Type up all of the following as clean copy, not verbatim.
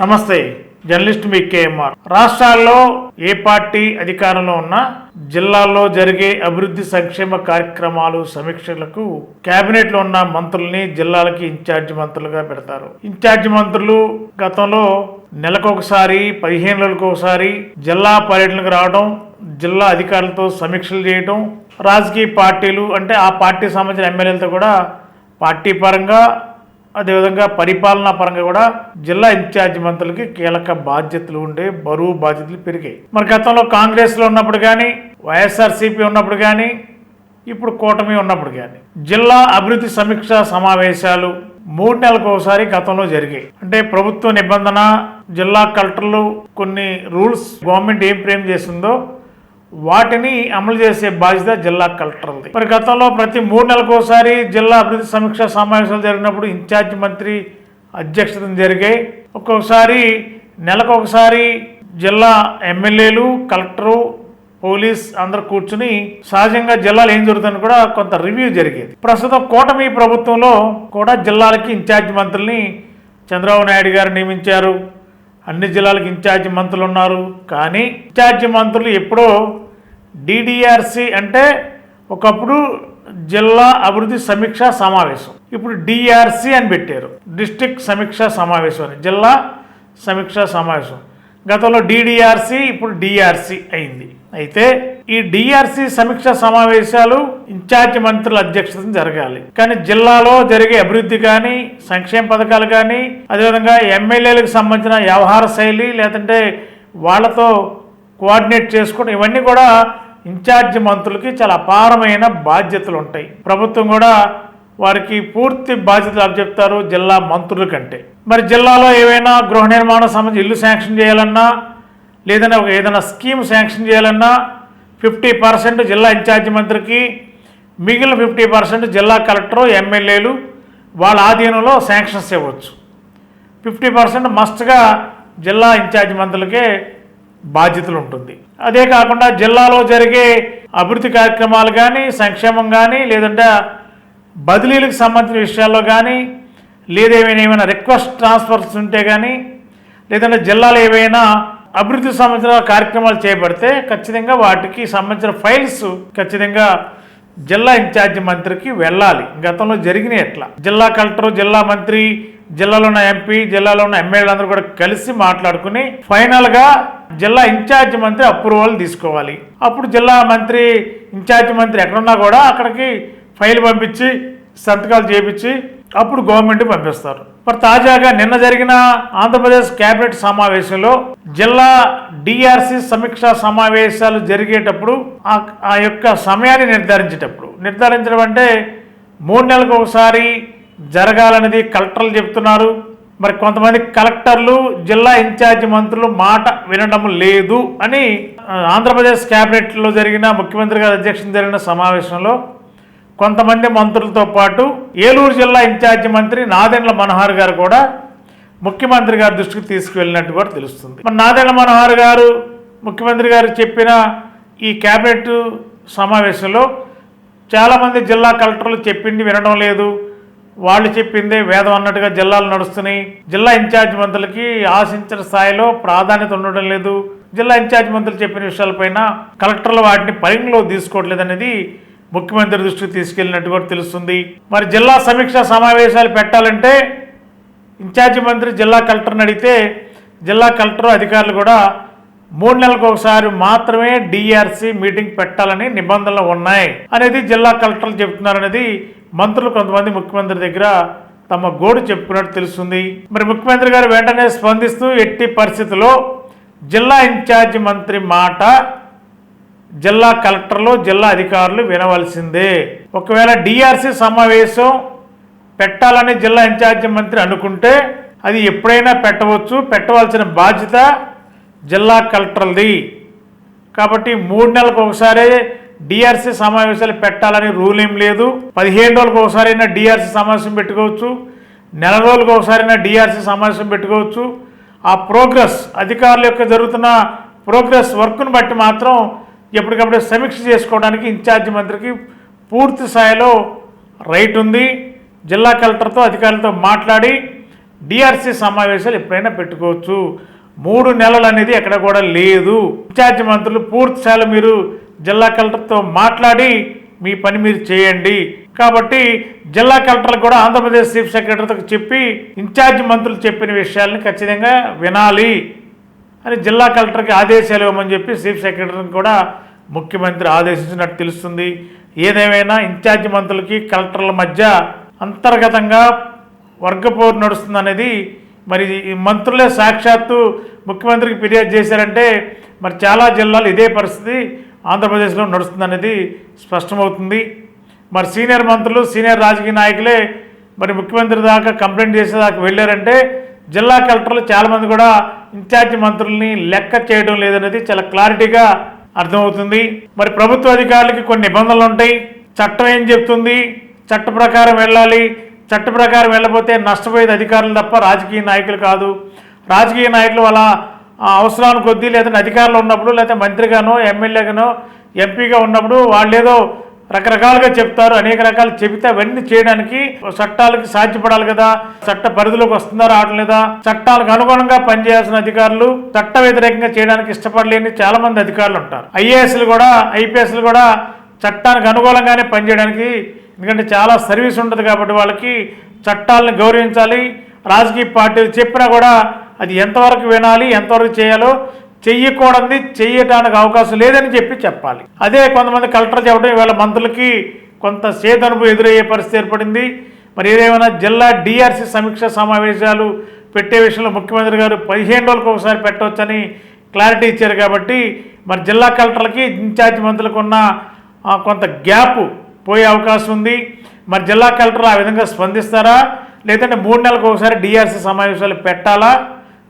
నమస్తే, జర్నలిస్ట్ మీ కేఎంఆర్. రాష్ట్రాల్లో ఏ పార్టీ అధికారంలో ఉన్నా జిల్లాల్లో జరిగే అభివృద్ధి సంక్షేమ కార్యక్రమాలు సమీక్షలకు కేబినెట్ లో ఉన్న మంత్రుల్ని జిల్లాలకి ఇన్ఛార్జి మంత్రులుగా పెడతారు. ఇన్ఛార్జి మంత్రులు గతంలో నెలకొకసారి 15 రోజులకు ఒకసారి జిల్లా పర్యటనకు రావడం, జిల్లా అధికారులతో సమీక్షలు చేయడం, రాజకీయ పార్టీలు అంటే ఆ పార్టీ సంబంధించిన ఎమ్మెల్యేలతో కూడా పార్టీ పరంగా అదేవిధంగా పరిపాలనా పరంగా కూడా జిల్లా ఇన్ఛార్జి మంత్రులకి కీలక బాధ్యతలు ఉండే, బరువు బాధ్యతలు పెరిగాయి. మరి గతంలో కాంగ్రెస్లో ఉన్నప్పుడు కానీ, వైఎస్ఆర్సీపీ ఉన్నప్పుడు కానీ, ఇప్పుడు కూటమి ఉన్నప్పుడు కానీ జిల్లా అభివృద్ధి సమీక్ష సమావేశాలు 3 నెలలకు ఒకసారి గతంలో జరిగాయి. అంటే ప్రభుత్వ నిబంధన, జిల్లా కలెక్టర్లు కొన్ని రూల్స్ గవర్నమెంట్ ఏం ఫ్రేమ్ చేసిందో వాటిని అమలు చేసే బాధ్యత జిల్లా కలెక్టర్ది. మరి గతంలో ప్రతి 3 నెలలకు ఒకసారి జిల్లా అభివృద్ధి సమీక్ష సమావేశాలు జరిగినప్పుడు ఇన్ఛార్జి మంత్రి అధ్యక్షతను జరిగాయి. ఒక్కొక్కసారి నెలకు ఒకసారి జిల్లా ఎమ్మెల్యేలు, కలెక్టరు, పోలీస్ అందరూ కూర్చుని సహజంగా జిల్లాలో ఏం జరుగుతుందని కూడా కొంత రివ్యూ జరిగేది. ప్రస్తుతం కూటమి ప్రభుత్వంలో కూడా జిల్లాలకి ఇన్ఛార్జి మంత్రుల్ని చంద్రబాబు నాయుడు గారు నియమించారు. అన్ని జిల్లాలకు ఇన్ఛార్జి మంత్రులు ఉన్నారు. కానీ ఇన్ఛార్జి మంత్రులు ఎప్పుడో డిడిఆర్సి అంటే ఒకప్పుడు జిల్లా అభివృద్ధి సమీక్ష సమావేశం, ఇప్పుడు డిఆర్సి అని పెట్టారు, డిస్ట్రిక్ట్ సమీక్ష సమావేశం అని. జిల్లా సమీక్ష సమావేశం గతంలో డిడిఆర్సి, ఇప్పుడు డిఆర్సి అయింది. అయితే ఈ డిఆర్సి సమీక్ష సమావేశాలు ఇన్ఛార్జి మంత్రుల అధ్యక్షతన జరగాలి. కానీ జిల్లాలో జరిగే అభివృద్ధి కానీ, సంక్షేమ పథకాలు కానీ, అదేవిధంగా ఎమ్మెల్యేలకు సంబంధించిన వ్యవహార శైలి లేదంటే వాళ్ళతో కోఆర్డినేట్ చేసుకోవడం, ఇవన్నీ కూడా ఇన్ఛార్జి మంత్రులకి చాలా అపారమైన బాధ్యతలు ఉంటాయి. ప్రభుత్వం కూడా వారికి పూర్తి బాధ్యతలు అప్పచెప్తారు జిల్లా మంత్రుల కంటే. మరి జిల్లాలో ఏవైనా గృహ నిర్మాణం సంబంధించి ఇల్లు శాంక్షన్ చేయాలన్నా, లేదన్నా ఏదైనా స్కీమ్ శాంక్షన్ చేయాలన్నా 50% జిల్లా ఇన్ఛార్జి మంత్రికి, మిగిలిన 50% జిల్లా కలెక్టరు, ఎమ్మెల్యేలు వాళ్ళ ఆధీనంలో శాంక్షన్స్ ఇవ్వచ్చు. 50% మస్ట్గా జిల్లా ఇన్ఛార్జి మంత్రులకే బాధ్యతలు ఉంటుంది. అదే కాకుండా జిల్లాలో జరిగే అభివృద్ధి కార్యక్రమాలు కానీ, సంక్షేమం కానీ, లేదంటే బదిలీలకు సంబంధించిన విషయాల్లో కానీ, ఏమైనా రిక్వెస్ట్ ట్రాన్స్ఫర్స్ ఉంటే కానీ, లేదంటే జిల్లాలో ఏవైనా అభివృద్ధికి సంబంధించిన కార్యక్రమాలు చేపడితే ఖచ్చితంగా వాటికి సంబంధించిన ఫైల్స్ ఖచ్చితంగా జిల్లా ఇన్ఛార్జి మంత్రికి వెళ్ళాలి. గతంలో జరిగినాయి ఎట్లా జిల్లా కలెక్టర్, జిల్లా మంత్రి, జిల్లాలో ఉన్న ఎంపీ, జిల్లాలో ఉన్న ఎమ్మెల్యేలు అందరూ కూడా కలిసి మాట్లాడుకుని ఫైనల్గా జిల్లా ఇన్ఛార్జి మంత్రి అప్రూవల్ తీసుకోవాలి. అప్పుడు జిల్లా మంత్రి, ఇన్ఛార్జి మంత్రి ఎక్కడున్నా కూడా అక్కడికి ఫైల్ పంపించి సంతకాలు చేయించి అప్పుడు గవర్నమెంట్ పంపిస్తారు. మరి తాజాగా నిన్న జరిగిన ఆంధ్రప్రదేశ్ కేబినెట్ సమావేశంలో జిల్లా డిఆర్సి సమీక్షా సమావేశాలు జరిగేటప్పుడు ఆ యొక్క సమయాన్ని నిర్ధారించడం అంటే 3 నెలలకు ఒకసారి జరగాలనేది కలెక్టర్లు చెప్తున్నారు. మరి కొంతమంది కలెక్టర్లు జిల్లా ఇన్ఛార్జి మంత్రులు మాట వినడం లేదు అని ఆంధ్రప్రదేశ్ కేబినెట్లో జరిగిన ముఖ్యమంత్రి గారి అధ్యక్షతన జరిగిన సమావేశంలో కొంతమంది మంత్రులతో పాటు ఏలూరు జిల్లా ఇన్ఛార్జి మంత్రి నాదెండ్ల మనోహర్ గారు కూడా ముఖ్యమంత్రి గారి దృష్టికి తీసుకువెళ్ళినట్టు కూడా తెలుస్తుంది. మరి నాదెండ్ల మనోహర్ గారు ముఖ్యమంత్రి గారు చెప్పిన ఈ కేబినెట్ సమావేశంలో చాలామంది జిల్లా కలెక్టర్లు చెప్పింది వినడం లేదు, వాళ్ళు చెప్పిందే వేదం అన్నట్టుగా జిల్లాలు నడుస్తున్నాయి, జిల్లా ఇన్ఛార్జి మంత్రులకి ఆశించిన స్థాయిలో ప్రాధాన్యత ఉండడం లేదు, జిల్లా ఇన్ఛార్జి మంత్రులు చెప్పిన విషయాలపైన కలెక్టర్లు వాటిని పరిగణలో తీసుకోవట్లేదు అనేది ముఖ్యమంత్రి దృష్టికి తీసుకెళ్లినట్టు కూడా తెలుస్తుంది. మరి జిల్లా సమీక్ష సమావేశాలు పెట్టాలంటే ఇన్ఛార్జి మంత్రి జిల్లా కలెక్టర్ని అడిగితే జిల్లా కలెక్టర్ అధికారులు కూడా 3 నెలలకు ఒకసారి మాత్రమే డిఆర్సి మీటింగ్ పెట్టాలని నిబంధనలు ఉన్నాయి అనేది జిల్లా కలెక్టర్లు చెబుతున్నారనేది మంత్రులు కొంతమంది ముఖ్యమంత్రి దగ్గర తమ గోడు చెప్పుకున్నట్టు తెలుస్తుంది. మరి ముఖ్యమంత్రి గారు వెంటనే స్పందిస్తూ ఎట్టి పరిస్థితుల్లో జిల్లా ఇన్ఛార్జి మంత్రి మాట జిల్లా కలెక్టర్లు, జిల్లా అధికారులు వినవలసిందే. ఒకవేళ డిఆర్సి సమావేశం పెట్టాలని జిల్లా ఇన్ఛార్జి మంత్రి అనుకుంటే అది ఎప్పుడైనా పెట్టవచ్చు, పెట్టవలసిన బాధ్యత జిల్లా కలెక్టర్ది. కాబట్టి 3 నెలలకు ఒకసారి డిఆర్సి సమావేశాలు పెట్టాలని రూల్ ఏం లేదు. 15 రోజులకు ఒకసారి అయినా డిఆర్సి సమావేశం పెట్టుకోవచ్చు, నెల రోజులకు ఒకసారైనా డిఆర్సి సమావేశం పెట్టుకోవచ్చు. ఆ ప్రోగ్రెస్ అధికారుల యొక్క జరుగుతున్న ప్రోగ్రెస్ వర్క్ను బట్టి మాత్రం ఎప్పటికప్పుడు సమీక్ష చేసుకోవడానికి ఇన్ఛార్జి మంత్రికి పూర్తి స్థాయిలో రైట్ ఉంది. జిల్లా కలెక్టర్తో, అధికారులతో మాట్లాడి డిఆర్సీ సమావేశాలు ఎప్పుడైనా పెట్టుకోవచ్చు. 3 నెలలు అనేది ఎక్కడ కూడా లేదు. ఇన్ఛార్జి మంత్రులు పూర్తి స్థాయిలో మీరు జిల్లా కలెక్టర్తో మాట్లాడి మీ పని మీరు చేయండి. కాబట్టి జిల్లా కలెక్టర్లకు కూడా ఆంధ్రప్రదేశ్ చీఫ్ సెక్రటరీతో చెప్పి ఇన్ఛార్జి మంత్రులు చెప్పిన విషయాలను ఖచ్చితంగా వినాలి అని జిల్లా కలెక్టర్కి ఆదేశాలు ఇవ్వమని చెప్పి చీఫ్ సెక్రటరీని కూడా ముఖ్యమంత్రి ఆదేశించినట్టు తెలుస్తుంది. ఏదేమైనా ఇన్ఛార్జి మంత్రులకి కలెక్టర్ల మధ్య అంతర్గతంగా వర్గపోరు నడుస్తుందనేది మరి మంత్రులే సాక్షాత్తు ముఖ్యమంత్రికి ఫిర్యాదు చేశారంటే మరి చాలా జిల్లాలు ఇదే పరిస్థితి ఆంధ్రప్రదేశ్లో నడుస్తుందనేది స్పష్టమవుతుంది. మరి సీనియర్ మంత్రులు సీనియర్ రాజకీయ నాయకులే మరి ముఖ్యమంత్రి దాకా కంప్లైంట్ చేసేదాకా వెళ్ళారంటే జిల్లా కలెక్టర్లు చాలామంది కూడా ఇన్ఛార్జి మంత్రుల్ని లెక్క చేయడం లేదనేది చాలా క్లారిటీగా అర్థమవుతుంది. మరి ప్రభుత్వ అధికారులకి కొన్ని నిబంధనలు ఉంటాయి. చట్టం ఏం చెప్తుంది, చట్ట ప్రకారం వెళ్ళాలి. చట్ట ప్రకారం వెళ్ళకపోతే నష్టపోయేది అధికారులు తప్ప రాజకీయ నాయకులు కాదు. రాజకీయ నాయకులు వాళ్ళ అవసరాన్ని కొద్దీ లేదంటే అధికారులు ఉన్నప్పుడు లేకపోతే మంత్రిగానో ఎమ్మెల్యేగానో ఎంపీగా ఉన్నప్పుడు వాళ్ళేదో రకరకాలుగా చెప్తారు. అనేక రకాలు చెబితే అవన్నీ చేయడానికి చట్టాలకి సాధ్యపడాలి కదా. చట్ట పరిధిలోకి వస్తుందా రావట్లేదా, చట్టాలకు అనుగుణంగా పనిచేయాల్సిన అధికారులు చట్ట వ్యతిరేకంగా చేయడానికి ఇష్టపడలేని చాలా మంది అధికారులు ఉంటారు. ఐఏఎస్లు కూడా ఐపీఎస్లు కూడా చట్టానికి అనుకూలంగానే పనిచేయడానికి, ఎందుకంటే చాలా సర్వీస్ ఉంటుంది కాబట్టి వాళ్ళకి చట్టాలను గౌరవించాలి. రాజకీయ పార్టీలు చెప్పినా కూడా అది ఎంతవరకు వినాలి, ఎంతవరకు చేయాలో, చెయ్యకూడదు చెయ్యడానికి అవకాశం లేదని చెప్పాలి. అదే కొంతమంది కలెక్టర్ చెప్పడం ఇవాళ మంత్రులకి కొంత చేదనుభవం ఎదురయ్యే పరిస్థితి ఏర్పడింది. మరి ఏదేమైనా జిల్లా డిఆర్సీ సమీక్ష సమావేశాలు పెట్టే విషయంలో ముఖ్యమంత్రి గారు 15 రోజులకు ఒకసారి పెట్టవచ్చని క్లారిటీ ఇచ్చారు. కాబట్టి మరి జిల్లా కలెక్టర్లకి ఇన్ఛార్జి మంత్రులకు ఉన్న కొంత గ్యాప్ పోయే అవకాశం ఉంది. మరి జిల్లా కలెక్టర్లు ఆ విధంగా స్పందిస్తారా, లేదంటే 3 నెలలకు ఒకసారి డిఆర్సీ సమావేశాలు పెట్టాలా,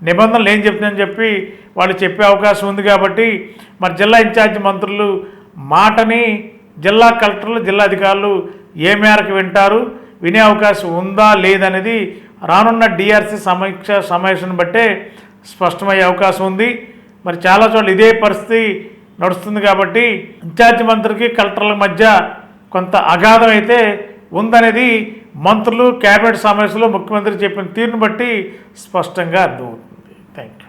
నిబంధనలు ఏం చెప్తుందని చెప్పి వాళ్ళు చెప్పే అవకాశం ఉంది. కాబట్టి మరి జిల్లా ఇన్ఛార్జి మంత్రులు మాటని జిల్లా కలెక్టర్లు జిల్లా అధికారులు ఏ మేరకు వింటారు, వినే అవకాశం ఉందా లేదనేది రానున్న డిఆర్సీ సమీక్ష సమావేశం బట్టే స్పష్టమయ్యే అవకాశం ఉంది. మరి చాలా చోట్ల ఇదే పరిస్థితి నడుస్తుంది. కాబట్టి ఇన్ఛార్జి మంత్రికి కలెక్టర్ల మధ్య కొంత అగాధం అయితే ఉందనేది మంత్రులు కేబినెట్ సమావేశంలో ముఖ్యమంత్రి చెప్పిన తీరును బట్టి స్పష్టంగా అర్థమవుతుంది. Thank you.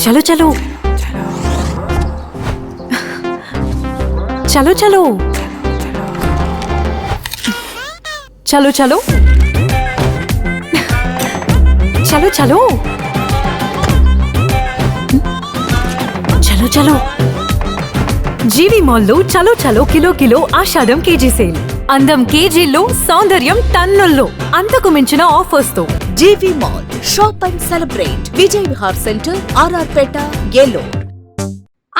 చలో చలో చలో చలో చలో చలో చలో చలో చలో చలో జీవి మాల్లో చలో చలో కిలో ఆషాఢం కేజీ సేల్. అందం కేజీల్లో, సౌందర్యం టన్నుల్లో, అంతకు మించిన ఆఫర్స్ తో GV mall shop and celebrate Vijay Vihar centre RR Peta Eluru.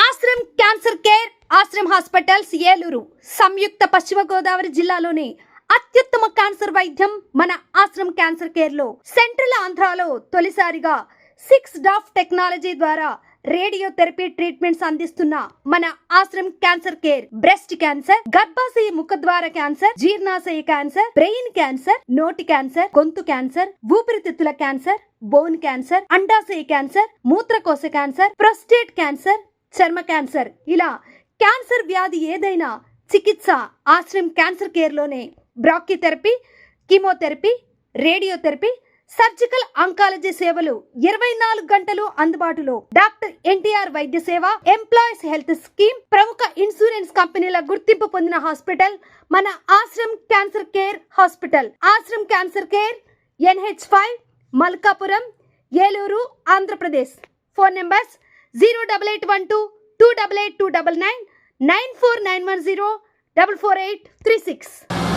Ashram cancer care Ashram hospitals Eluru సంయుక్త పశ్చిమ గోదావరి జిల్లాలోని అత్యుత్తమ క్యాన్సర్ వైద్యం మన ఆశ్రమ్ క్యాన్సర్ కేర్ లో సెంట్రల్ ఆంధ్రాలో తొలిసారిగా 6 డాఫ్ టెక్నాలజీ ద్వారా రేడియోథెరపీ ట్రీట్మెంట్స్ అందిస్తున్న మన Ashram cancer care breast cancer, గర్భాశయ ముఖద్వార క్యాన్సర్, జీర్ణాశయ క్యాన్సర్, బ్రెయిన్ క్యాన్సర్, నోటి క్యాన్సర్, గొంతు క్యాన్సర్, ఊపిరితిత్తుల క్యాన్సర్, బోన్ క్యాన్సర్, అండాశయ క్యాన్సర్, మూత్రకోశ క్యాన్సర్, ప్రొస్టేట్ క్యాన్సర్, చర్మ క్యాన్సర్, ఇలా క్యాన్సర్ వ్యాధి ఏదైనా చికిత్స ఆశ్రమ్ క్యాన్సర్ కేర్ లోనే. బ్రాక్కిథెరపీ, కీమోథెరపీ, రేడియోథెరపీ, సర్జికల్ ఆంకాలజీ సేవలు 24 గంటలు అందుబాటులో. డాక్టర్ ఎన్టీఆర్ వైద్య సేవ, ఎంప్లాయీస్ హెల్త్ స్కీమ్, ప్రముఖ ఇన్సూరెన్స్ కంపెనీల గుర్తింపు పొందిన హాస్పిటల్ మన Ashram cancer care hospital. Ashram cancer care NH5 Malkapuram, Eluru, Andhra Pradesh. Phone numbers 08812 288 299 94910 44836.